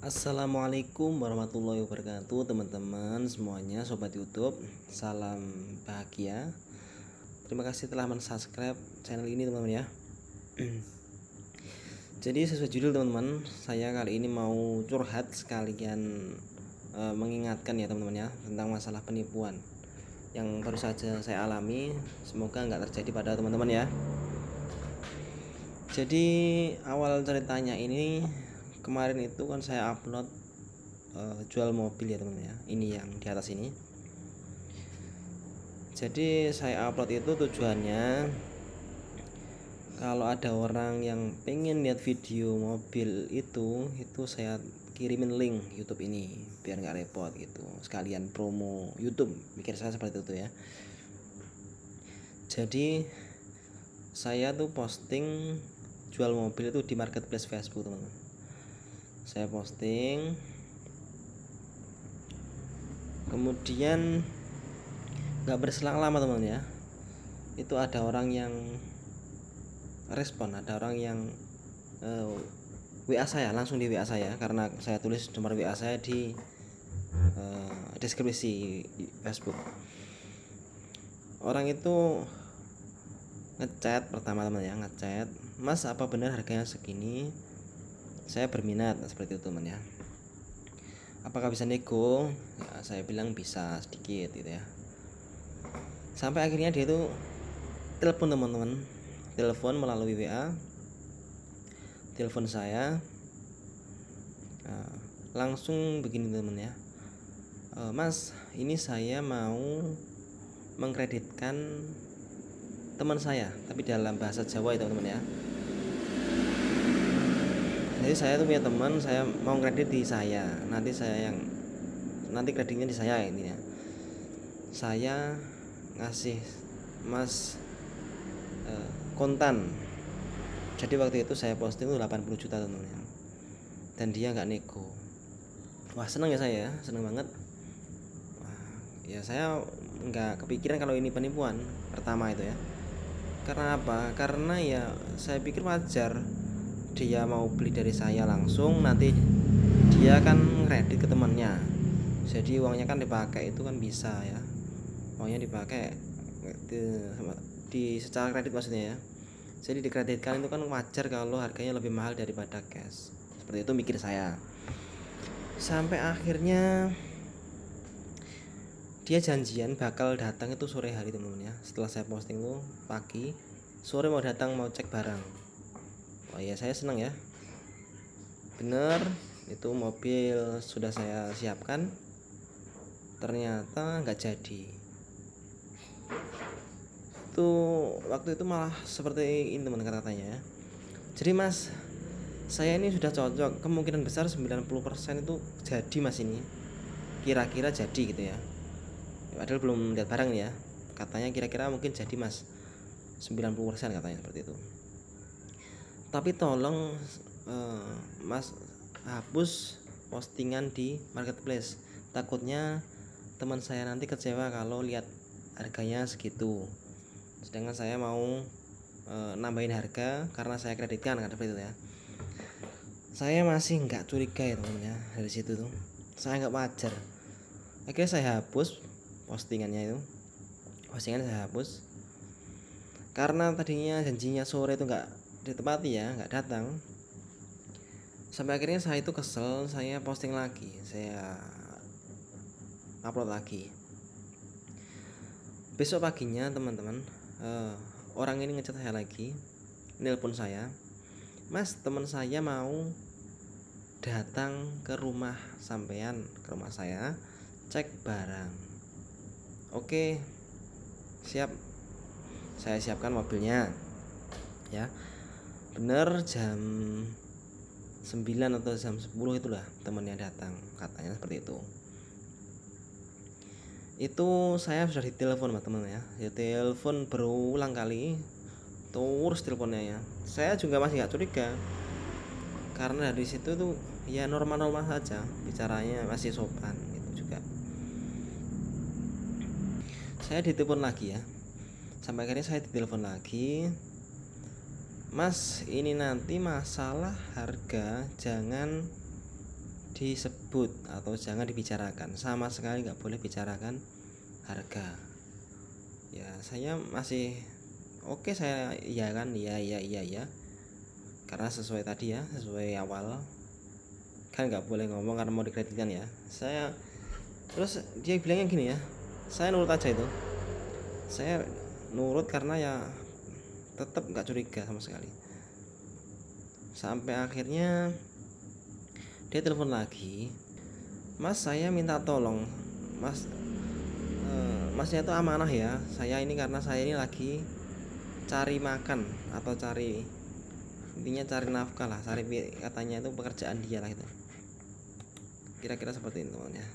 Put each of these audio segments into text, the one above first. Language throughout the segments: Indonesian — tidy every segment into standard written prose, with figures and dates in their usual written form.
Assalamualaikum warahmatullahi wabarakatuh, teman-teman semuanya, sobat YouTube. Salam bahagia. Terima kasih telah mensubscribe channel ini, teman-teman ya. Jadi sesuai judul, teman-teman, saya kali ini mau curhat sekalian mengingatkan ya, teman-teman ya, tentang masalah penipuan yang baru saja saya alami. Semoga nggak terjadi pada teman-teman ya. Jadi awal ceritanya ini, kemarin itu kan saya upload jual mobil ya, teman-teman ya. Ini yang di atas ini. Jadi saya upload itu tujuannya kalau ada orang yang pengen lihat video mobil itu saya kirimin link YouTube ini biar nggak repot gitu. Sekalian promo YouTube, mikir saya seperti itu ya. Jadi saya tuh posting jual mobil itu di marketplace Facebook, teman-teman. Saya posting, kemudian nggak berselang lama, teman-teman ya, itu ada orang yang respon, ada orang yang WA saya, langsung di WA saya, karena saya tulis nomor WA saya di deskripsi Facebook. Orang itu ngechat pertama, teman ya, ngechat, "Mas, apa benar harganya segini? Saya berminat," seperti itu, teman ya. "Apakah bisa nego?" Ya, saya bilang bisa sedikit gitu ya. Sampai akhirnya dia itu telepon, teman-teman, telepon melalui WA, telepon saya. Langsung begini, teman ya, "Mas, ini saya mau mengkreditkan teman saya," tapi dalam bahasa Jawa itu, teman ya. Jadi saya tuh punya teman, saya mau kredit di saya, nanti kreditnya di saya ini ya. Saya ngasih Mas kontan. Jadi waktu itu saya posting itu 80 juta, teman-teman, dan dia nggak nego. Wah, seneng ya, saya seneng banget. Wah, ya saya nggak kepikiran kalau ini penipuan pertama itu ya. Karena apa? Karena ya saya pikir wajar dia mau beli dari saya langsung, nanti dia kan kredit ke temannya, jadi uangnya kan dipakai, itu kan bisa ya, uangnya dipakai di secara kredit maksudnya ya. Jadi dikreditkan itu kan wajar kalau harganya lebih mahal daripada cash, seperti itu mikir saya. Sampai akhirnya dia janjian bakal datang itu sore hari, teman-teman ya. Setelah saya posting tuh pagi, sore mau datang, mau cek barang. Wah ya, saya senang ya, bener itu mobil sudah saya siapkan, ternyata nggak jadi. Itu waktu itu malah seperti ini, teman, katanya ya. "Jadi Mas, saya ini sudah cocok, kemungkinan besar 90% itu jadi Mas, ini kira-kira jadi gitu ya." Padahal belum lihat barang ya, katanya kira-kira mungkin jadi Mas, 90% katanya seperti itu. "Tapi tolong Mas hapus postingan di marketplace, takutnya teman saya nanti kecewa kalau lihat harganya segitu, sedangkan saya mau nambahin harga karena saya kreditkan," kata seperti itu ya. Saya masih nggak curiga ya, teman ya, dari situ tuh saya nggak wajar. Akhirnya saya hapus postingannya itu, saya hapus karena tadinya janjinya sore itu nggak ditepati ya, nggak datang. Sampai akhirnya saya itu kesel, saya posting lagi, saya upload lagi. Besok paginya, teman-teman, orang ini ngechat saya lagi, nelpon saya, "Mas, teman saya mau datang ke rumah sampean, ke rumah saya, cek barang." Oke, siap, saya siapkan mobilnya ya. Bener jam 9 atau jam 10 itulah temannya datang, katanya seperti itu. Itu saya sudah ditelepon, teman ya, telepon berulang kali, terus teleponnya ya. Saya juga masih nggak curiga, karena dari situ tuh ya normal-normal saja, bicaranya masih sopan gitu juga. Saya ditelepon lagi ya, sampai akhirnya saya ditelepon lagi, "Mas, ini nanti masalah harga jangan disebut atau jangan dibicarakan, sama sekali nggak boleh bicarakan harga. Ya saya masih oke, saya iya kan, iya, karena sesuai tadi ya, sesuai awal kan nggak boleh ngomong karena mau dikreditkan ya. Saya terus dia bilangnya gini ya, saya nurut aja itu, saya nurut karena ya tetap nggak curiga sama sekali. Sampai akhirnya dia telepon lagi, Mas saya minta tolong Mas, Masnya itu amanah ya, saya ini karena saya ini lagi cari makan atau cari, intinya cari nafkah lah, cari, katanya itu pekerjaan dia lah itu, kira-kira seperti itu teman ya.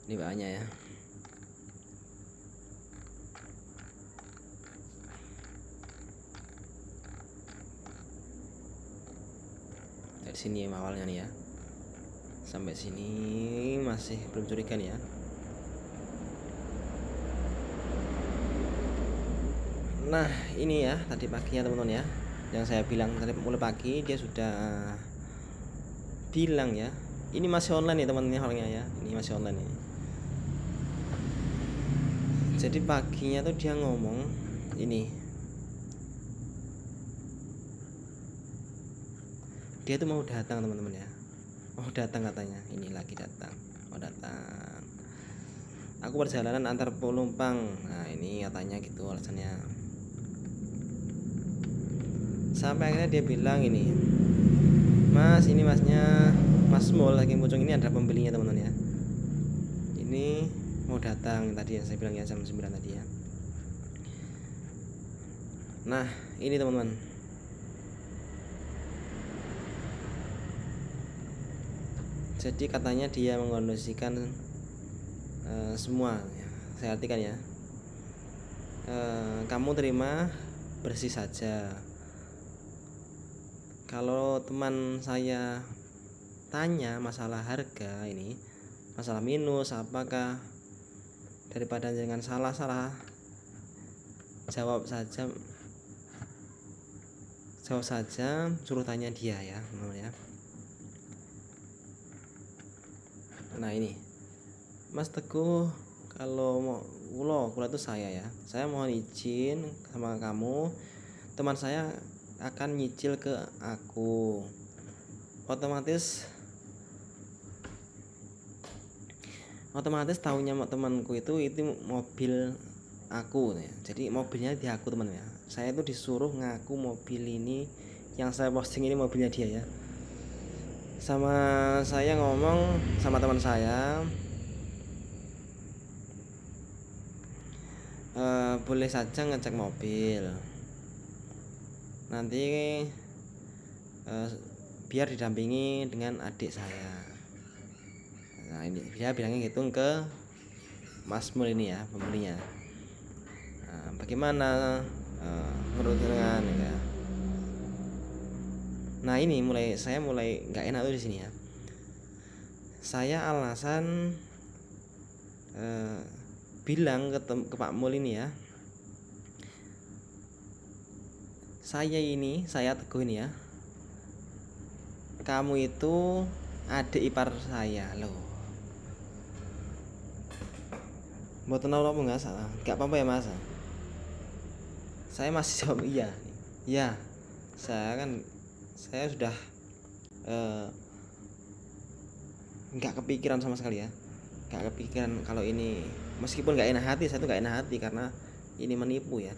Ini banyak ya. Dari sini awalnya nih ya, sampai sini masih belum curiga nih ya. Nah ini ya tadi paginya teman-teman ya, yang saya bilang tadi mulai pagi dia sudah bilang ya, ini masih online ya teman-teman orangnya ya, ini masih online ya. Jadi paginya tuh dia ngomong ini, dia tuh mau datang teman-teman ya, mau datang katanya, ini lagi datang, mau datang, aku perjalanan antar penumpang, nah ini katanya gitu alasannya. Sampai akhirnya dia bilang ini, Mas ini masnya Mas Mul lagi Pucung ini ada pembelinya teman-teman ya, ini mau datang tadi ya, saya bilang ya jam 9 tadi ya. Nah ini teman-teman, jadi katanya dia mengkondisikan semua ya, saya artikan ya, kamu terima bersih saja. Kalau teman saya tanya masalah harga ini, masalah minus apakah, daripada jangan salah jawab saja, suruh tanya dia ya teman ya. Nah ini Mas Teguh, kalau mau kula itu saya ya, saya mohon izin sama kamu, teman saya akan nyicil ke aku, otomatis tahunya temanku itu mobil aku ya. Jadi mobilnya di aku teman ya, saya itu disuruh ngaku mobil ini yang saya posting ini mobilnya dia ya. Sama saya ngomong sama teman saya, boleh saja ngecek mobil, nanti biar didampingi dengan adik saya. Nah ini dia bilangnya gitu ke Mas Mul ini ya, pembelinya. Nah, bagaimana menurut dengan ya. Nah ini saya mulai nggak enak tuh di sini ya. Saya alasan bilang ke Pak Mul ini ya, saya Teguh ini ya, kamu itu adik ipar saya loh. Mboten apa nggak salah, nggak apa-apa ya Mas. Saya masih jawab iya. Ya, saya sudah nggak kepikiran sama sekali ya, nggak kepikiran kalau ini, meskipun nggak enak hati, saya tuh nggak enak hati karena ini menipu ya.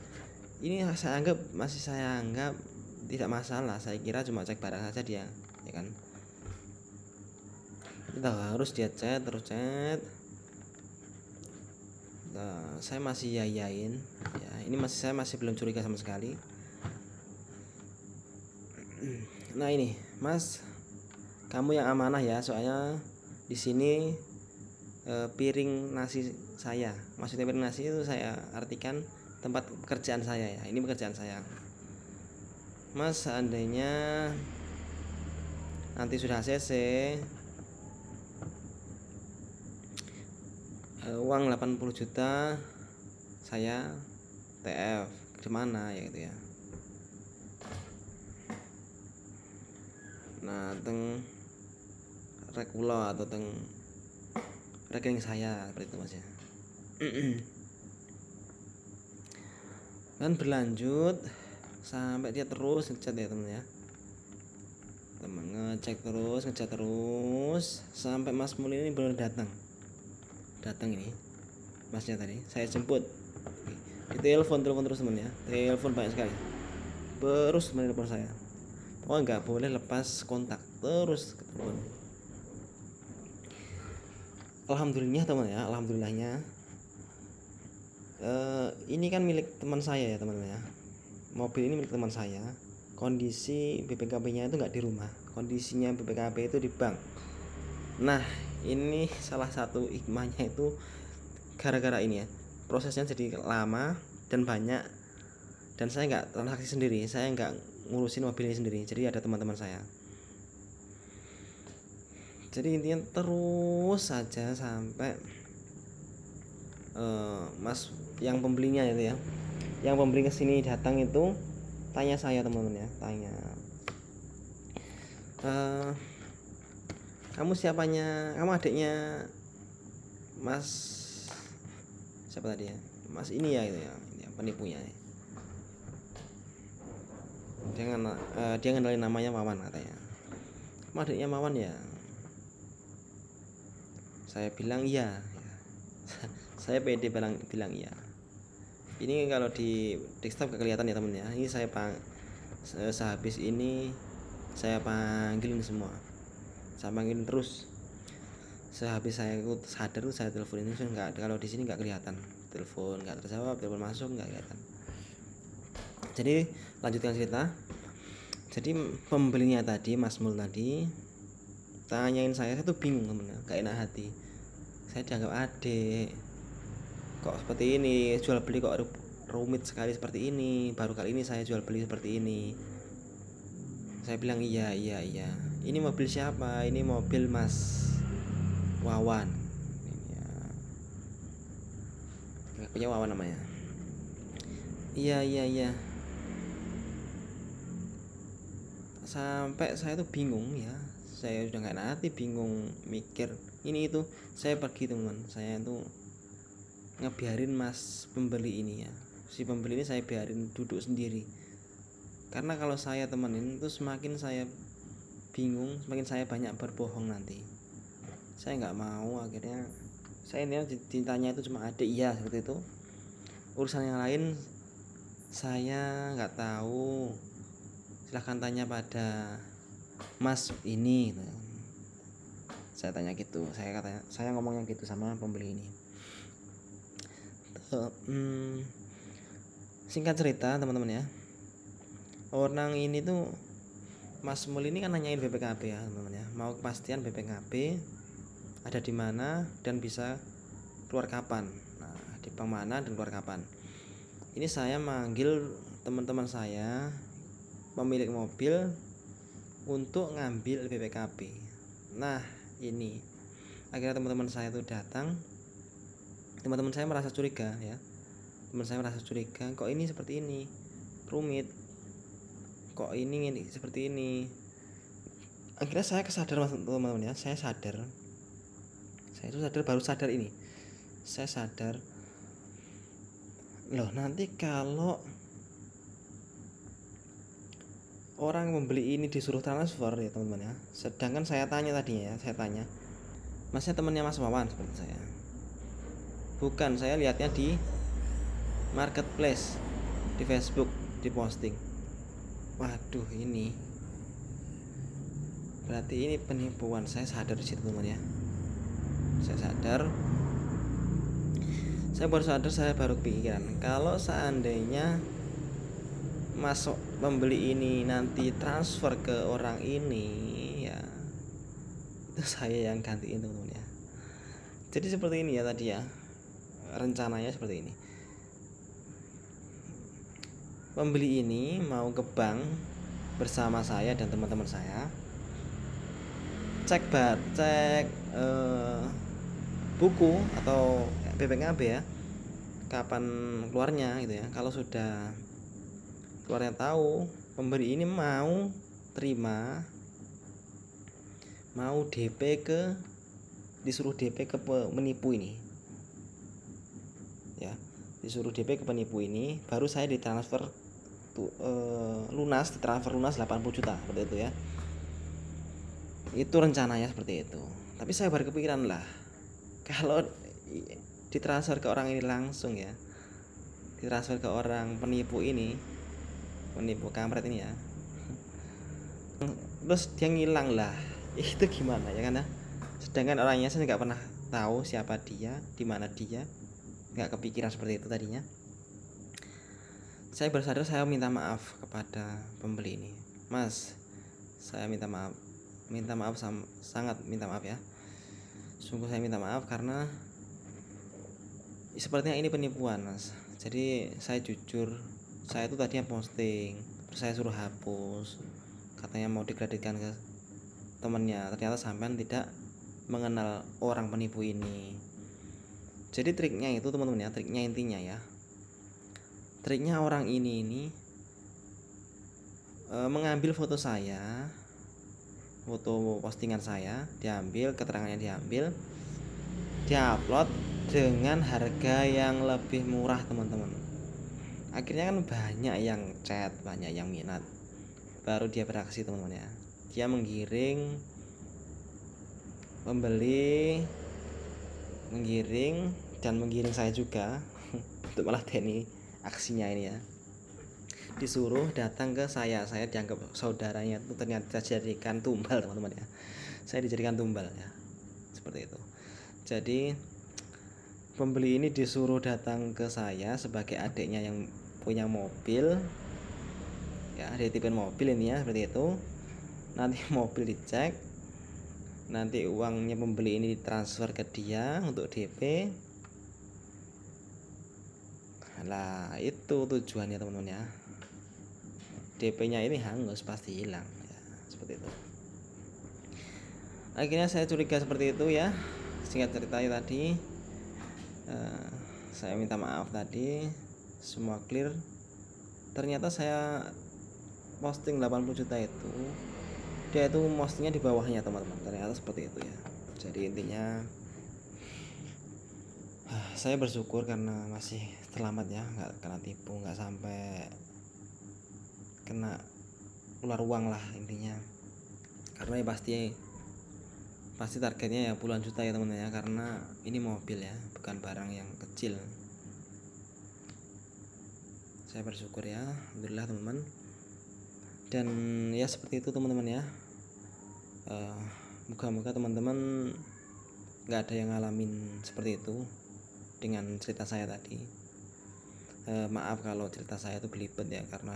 Ini saya anggap tidak masalah, saya kira cuma cek barang saja dia ya kan. Kita harus dia chat terus chat. Nah, saya masih yayain ya, ini saya masih belum curiga sama sekali. Nah ini Mas, kamu yang amanah ya, soalnya di sini piring nasi saya, maksudnya piring nasi itu saya artikan tempat pekerjaan saya ya, ini pekerjaan saya Mas. Seandainya nanti sudah ACC, uang 80 juta saya TF gimana ya gitu ya. Nah rekulo atau teng rekening saya seperti itu Mas ya. Dan berlanjut sampai dia terus ngechat ya teman ya, teman ngecek terus sampai Mas Muli ini belum datang ini Masnya tadi saya jemput. Telepon terus teman ya, telepon banyak sekali, terus menelpon saya, pokoknya nggak boleh lepas kontak, terus telepon. Alhamdulillah teman ya, alhamdulillahnya ini kan milik teman saya ya teman-teman ya, mobil ini milik teman saya. Kondisi BPKB-nya itu nggak di rumah, kondisinya BPKB itu di bank. Nah ini salah satu hikmahnya itu gara-gara ini ya, prosesnya jadi lama dan banyak, dan saya nggak transaksi sendiri, saya nggak ngurusin mobil ini sendiri, jadi ada teman-teman saya. Jadi intinya terus saja sampai Mas yang pembelinya itu ya, yang pembeli kesini datang itu tanya saya teman-teman ya, tanya kamu siapanya, kamu adiknya Mas siapa tadi ya, Mas ini ya, itu ya, ini penipunya ya. Dia ngenalin namanya Wawan katanya, kamu adiknya Wawan ya. Saya bilang iya. Saya pede bilang iya. Ini kalau di desktop gak kelihatan ya temen ya. Ini sehabis ini saya panggilin semua. Saya panggilin terus. Sehabis saya sadar tuh saya telepon ini enggak, kalau di sini nggak kelihatan. Telepon nggak terjawab, telepon masuk nggak kelihatan. Jadi lanjutkan cerita. Jadi pembelinya tadi, Mas Mul tadi tanyain saya tuh bingung temen, gak enak hati. Saya dianggap adik, kok seperti ini, jual beli kok rumit sekali seperti ini, baru kali ini saya jual beli seperti ini. Saya bilang iya, ini mobil siapa, ini mobil Mas Wawan, nggak punya Wawan namanya. Iya. Sampai saya tuh bingung ya, saya udah nggak hati, bingung mikir ini itu. Saya pergi teman, saya tuh ngebiarin Mas pembeli ini ya, si pembeli ini saya biarin duduk sendiri, karena kalau saya temenin itu semakin saya bingung, semakin saya banyak berbohong nanti. Saya nggak mau, akhirnya saya ini ditanya itu cuma adik, iya seperti itu. Urusan yang lain saya nggak tahu, silahkan tanya pada Mas ini. Saya tanya gitu, saya ngomongnya gitu sama pembeli ini. Singkat cerita teman-teman ya, orang ini tuh Mas Mul ini kan nanyain BPKB ya teman-teman ya, mau kepastian BPKB ada di mana dan bisa keluar kapan. Nah, di bank mana dan keluar kapan. Ini saya manggil teman-teman saya pemilik mobil untuk ngambil BPKB. Nah ini akhirnya teman-teman saya itu datang. Teman-teman saya merasa curiga ya, kok ini seperti ini, rumit, kok ini seperti ini. Akhirnya saya kesadar teman-teman ya, saya baru sadar ini, saya sadar loh, nanti kalau orang membeli ini disuruh transfer ya teman-teman ya, sedangkan saya tanya tadinya ya, Masnya temannya Mas Wawan seperti saya. Bukan, saya lihatnya di marketplace, di Facebook, di posting. Waduh, ini berarti ini penipuan. Saya sadar di situ teman ya, saya baru kepikiran, kalau seandainya masuk pembeli ini nanti transfer ke orang ini ya, itu saya yang gantiin teman-teman ya. Jadi seperti ini ya tadi ya, rencananya seperti ini. Pembeli ini mau ke bank bersama saya dan teman-teman saya, cek buku atau BPKB ya, kapan keluarnya gitu ya. Kalau sudah keluarnya tahu, pembeli ini mau terima mau disuruh DP ke penipu ini ya, disuruh DP ke penipu ini, baru saya ditransfer ditransfer lunas 80 juta seperti itu ya. Itu rencananya seperti itu. Tapi saya baru kepikiran lah, kalau ditransfer ke orang ini langsung ya, ditransfer ke orang penipu ini, penipu kampret ini ya, terus dia ngilang lah, itu gimana ya kan ya. Sedangkan orangnya saya nggak pernah tahu siapa dia, di mana dia, nggak kepikiran seperti itu tadinya. Saya bersadar, saya minta maaf kepada pembeli ini. Mas, saya minta maaf sangat minta maaf ya. Sungguh saya minta maaf karena sepertinya ini penipuan, Mas. Jadi saya jujur, saya itu tadinya posting, terus saya suruh hapus, katanya mau dikreditkan ke temannya. Ternyata sampean tidak mengenal orang penipu ini. Jadi triknya itu teman-teman ya, triknya intinya ya, triknya orang ini mengambil foto saya, foto postingan saya, diambil keterangannya, diambil, diupload dengan harga yang lebih murah teman-teman. Akhirnya kan banyak yang chat, banyak yang minat, baru dia beraksi teman-teman ya. Dia menggiring pembeli, dan menggiring saya juga untuk meladeni aksinya ini ya. Disuruh datang ke saya dianggap saudaranya, itu ternyata dijadikan tumbal teman-teman ya. Saya dijadikan tumbal ya, seperti itu. Jadi pembeli ini disuruh datang ke saya sebagai adiknya yang punya mobil ya, dititipin mobil ini ya, seperti itu. Nanti mobil dicek, nanti uangnya pembeli ini ditransfer ke dia untuk DP. Lah itu tujuannya teman-teman ya. DP-nya ini hangus, pasti hilang ya, seperti itu. Akhirnya saya curiga seperti itu ya. Singkat ceritanya tadi, saya minta maaf tadi, semua clear. Ternyata saya posting 80 juta itu, dia itu postingnya di bawahnya teman-teman. Ternyata seperti itu ya. Jadi intinya saya bersyukur karena masih selamat ya, nggak kena tipu, nggak sampai kena keluar uang lah intinya. Karena ya pasti targetnya ya puluhan juta ya teman-teman ya, karena ini mobil ya, bukan barang yang kecil. Saya bersyukur ya, alhamdulillah teman-teman. Dan ya seperti itu teman-teman ya. Moga-moga teman-teman nggak ada yang ngalamin seperti itu dengan cerita saya tadi. Maaf kalau cerita saya itu belibet ya, karena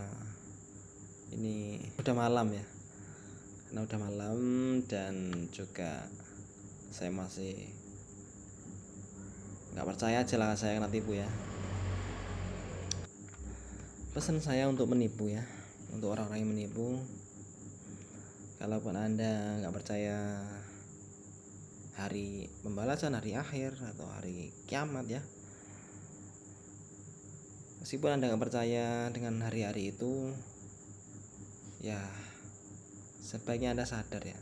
ini udah malam ya, karena udah malam dan juga saya masih nggak percaya aja lah saya kena tipu ya. Pesan saya untuk menipu ya, untuk orang-orang yang menipu, kalaupun Anda nggak percaya hari pembalasan, hari akhir atau hari kiamat ya, meskipun Anda nggak percaya dengan hari-hari itu ya, sebaiknya Anda sadar ya,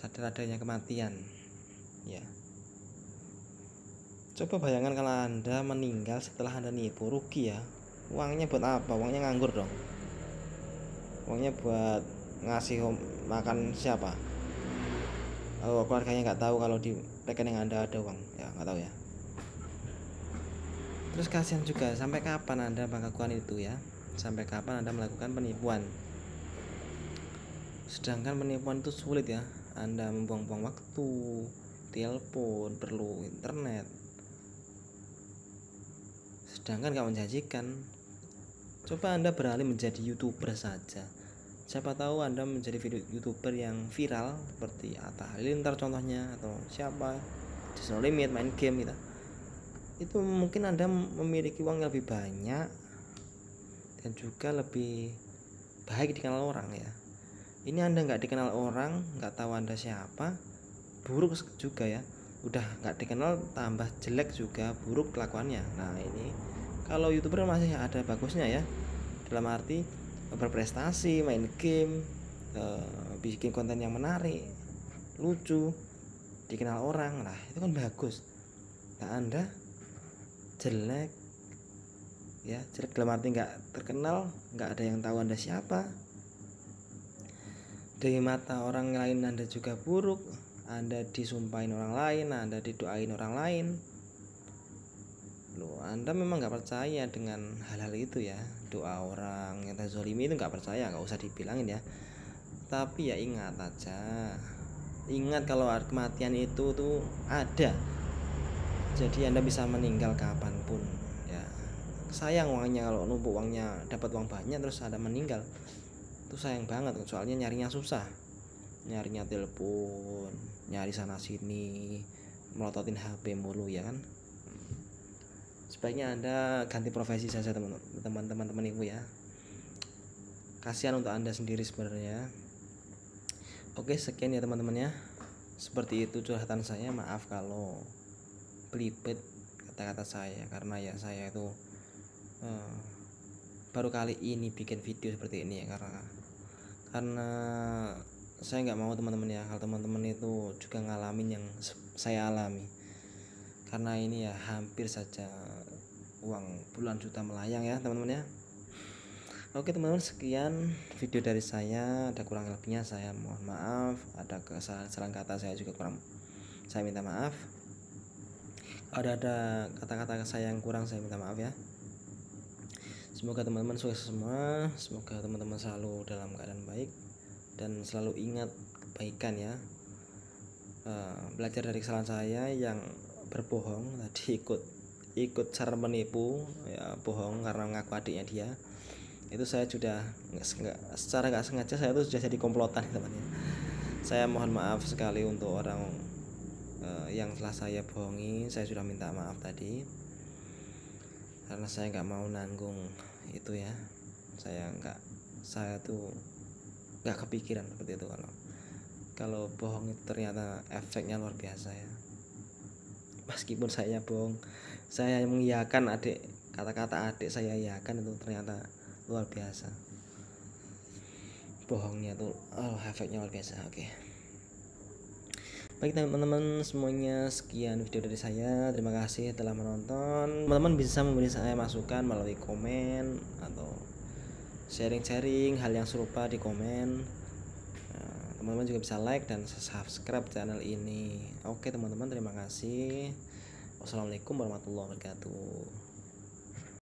sadar adanya kematian ya. Coba bayangkan kalau Anda meninggal setelah Anda nipu, rugi ya. Uangnya buat apa? Uangnya nganggur dong. Uangnya buat ngasih makan siapa? Keluarganya nggak tahu kalau di rekening Anda ada uang ya, nggak tahu ya. Terus kasihan juga, sampai kapan Anda melakukan itu ya? Sampai kapan Anda melakukan penipuan? Sedangkan penipuan itu sulit ya. Anda membuang-buang waktu, telepon, perlu internet, sedangkan gak menjanjikan. Coba Anda beralih menjadi YouTuber saja, siapa tahu Anda menjadi YouTuber yang viral seperti Atta Halilintar contohnya, atau siapa, Just No Limit, main game gitu. Itu mungkin Anda memiliki uang yang lebih banyak dan juga lebih baik dikenal orang ya. Ini Anda nggak dikenal orang, nggak tahu Anda siapa, buruk juga ya. Udah nggak dikenal, tambah jelek juga, buruk kelakuannya. Nah ini kalau YouTuber masih ada bagusnya ya, dalam arti berprestasi, main game, bikin konten yang menarik. lucu, dikenal orang, lah itu kan bagus. Nah Anda jelek, ya jelek dalam arti nggak terkenal, nggak ada yang tahu Anda siapa, dari mata orang lain Anda juga buruk, Anda disumpahin orang lain, Anda didoain orang lain. Loh, Anda memang nggak percaya dengan hal-hal itu ya, doa orang yang terzolimi itu nggak percaya, nggak usah dibilangin ya. Tapi ya ingat aja, ingat kalau kematian itu tuh ada. Jadi Anda bisa meninggal kapanpun ya. Sayang uangnya, kalau numpuk uangnya, dapat uang banyak terus Anda meninggal, itu sayang banget, soalnya nyarinya susah, nyarinya telepon, nyari sana sini, melototin HP mulu ya kan. Sebaiknya Anda ganti profesi saja teman-teman ibu ya, kasihan untuk Anda sendiri sebenarnya. Oke, sekian ya teman-teman ya, seperti itu curhatan saya. Maaf kalau belibet kata-kata saya, karena ya saya itu baru kali ini bikin video seperti ini ya, karena saya nggak mau teman-teman ya, kalau teman-teman itu juga ngalamin yang saya alami, karena ini ya hampir saja uang puluhan juta melayang ya teman-teman ya. Oke teman-teman, sekian video dari saya, ada kurang lebihnya saya mohon maaf, ada kesalahan kata saya juga kurang, saya minta maaf. Ada kata-kata saya yang kurang, saya minta maaf ya. Semoga teman-teman sukses semua, semoga teman-teman selalu dalam keadaan baik dan selalu ingat kebaikan ya. Belajar dari kesalahan saya yang berbohong tadi, ikut cara menipu ya, bohong karena mengaku adiknya dia. Itu saya sudah secara nggak sengaja saya itu sudah jadi komplotan teman-teman. Saya mohon maaf sekali untuk orang yang telah saya bohongi. Saya sudah minta maaf tadi, karena saya nggak mau nanggung itu ya. Saya tuh nggak kepikiran seperti itu, kalau bohong itu ternyata efeknya luar biasa ya. Meskipun saya bohong, saya mengiyakan kata-kata adik saya iyakan, itu ternyata luar biasa bohongnya tuh, efeknya luar biasa. Oke. Baik teman-teman semuanya, sekian video dari saya, terima kasih telah menonton. Teman-teman bisa memberi saya masukan melalui komen atau sharing hal yang serupa di komen. Teman-teman juga bisa like dan subscribe channel ini. Oke teman-teman, terima kasih. Wassalamualaikum warahmatullahi wabarakatuh.